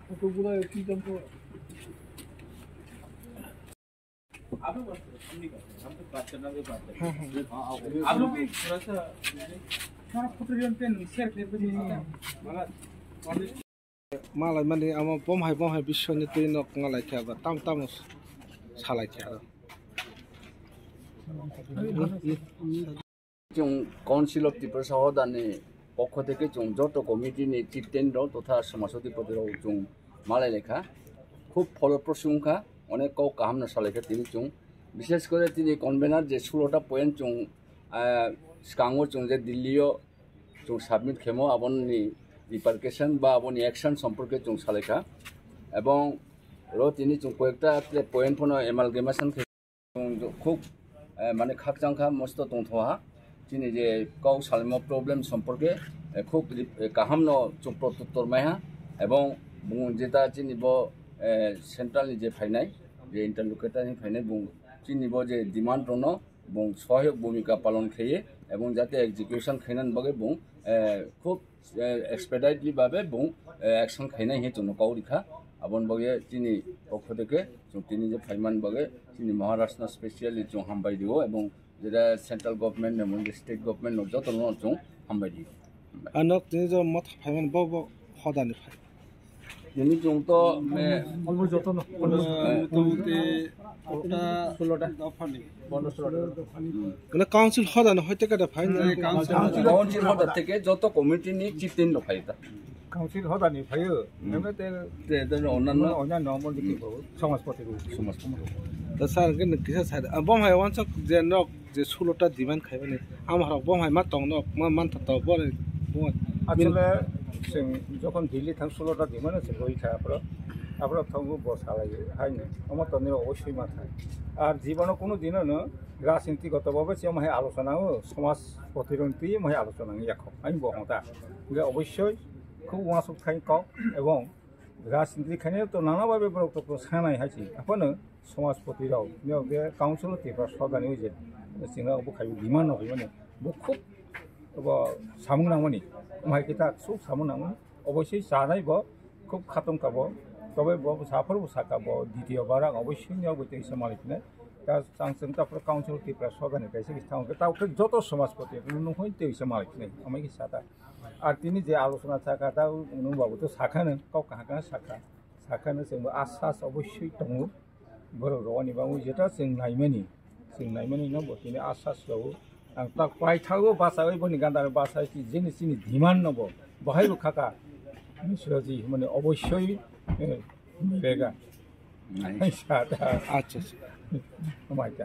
কতগুলো কি দাম তো आलू बस हम तो बात करना भी बात है आलू भी थोड़ा सा थोड़ा फोटोजन पेन शेयर कर बजे मालाय माने आमा बमहाय बिश्वनि तुइनक ngलाय खाबा ताम सालाय खा जों काउन्सिल अफ तिप्रसा हदानि पक्ष থেকে जों যত কমিটিनि চিফ টেন্ডার তথা সমাজপতিপতিরাव जों मालाय लेखा খুব ফলপ্রসূখা অনেক কাহামনা সালাইখা তিনি जों বিশেষ করে তিনি কনভেনার যে 16টা পয়েন্ট जों सिगाङाव जों যে दिल्लीयाव जों साबमिट खेमो आबननि रिपार्केशन बा आबननि एक्शन सम्पर्के जों सालाइखा এবং তিনি जों কয়েকটা পয়েন্টफोरनो एमालगेमेशन जों খুব মানে খাকজাংখা মস্ত দंथहा তিনি যে কও সালমা প্রবলেম সম্পর্কে খুব কাহামনো जों प्रत्युत्तर माया এবং যেটা তিনি सेंट्रल जे फाइनाय जे इंटरलोकेटरनि फाइनाय चिनी जे डिमांड दङ बुं सहयोग भूमिका पालन खायो एवं जाते एग्जीक्यूशन खायनान बगे बुं खूब एक्सपेडाइटली भाबे बुं एक्शन खायनाय हे जों काउरिखा आबन बगे चिनी पक्ष থেকে जों तिनी जे फाइमान बगे चिनी महाराष्ट्र स्पेशली जों हामबाय दियो एवं जेदा सेंट्रल गवर्नमेंट एवं स्टेट गवर्नमेंट न जतन जों हामबाय दियो अनक तिनी जो मत फाइमान बो हदानि फाइ ini contoh almur joto no te oটা 16টা দফানি 16টা দফানি মানে কাউন্সিল হদা না হইতে কাটা ফাইন কাউন্সিল হদা থেকে যত কমিটি নি চিতেন নো ফাইতা কাউন্সিল হদা নি ফাইও এমে তে অন্যান্য নরমাল দিকে সমাজপতি दा सार के किसा साइड बम हाय वान सक जे नक जे 16টা डिमांड खाइबाने आमहारा बम हाय मा तंग नक मा मानथा त बरे আসলে যখন দিল্লি থাম 16টা ডিমান্ড আছে ওই খারাপরা আপনারা থাঙ্গু বসালাই হাই না আমার তনে অবশ্যই মাথায় আর জীবনে কোনো দিনও না রাজনীতিগতভাবে যে মাহে আলোচনাও সমাজ প্রতিরন্ত্রী মাহে আলোচনা এখন আমি বহতা যে অবশ্যই খুব ওয়াসক খাই কক এবং রাজনীতি খাইনে তো নানাভাবে বক্তব্য সানাই হাইছি আপন সমাজ প্রতিরাও যে কাউন্সিল তিপ্রাসা হদানি যে সিংরা বখাই ডিমান্ড হয় মানে খুব সামুনামনি माइ किता सब सामनामनि अवश्य जानाय ब खूब खातम काब तबे ब साफोर साका ब द्वितीय बार अवश्य नियाव गते समालिकने दा सांसद ताफोर काउन्सिल तिप्रासा हदानि काइसे बिथां तावके जत समाजपति नु होय ते समालिकने अमाय कि साता आर तिनि जे आलोचना साका दा नु बाबु तो साखानो काव काहा साखानो जों आसास अवश्य दङ बर रवानि बाबु जेटा जों नायमानि न बतिनि आसास दङ आं ता पाइथागो बासाय बनि गान्दार बासाय कि जेनि सिनि डिमान्ड नबो बहायबो खाका मिश्रा जी माने अवश्य मिलेगा अच्छा माइका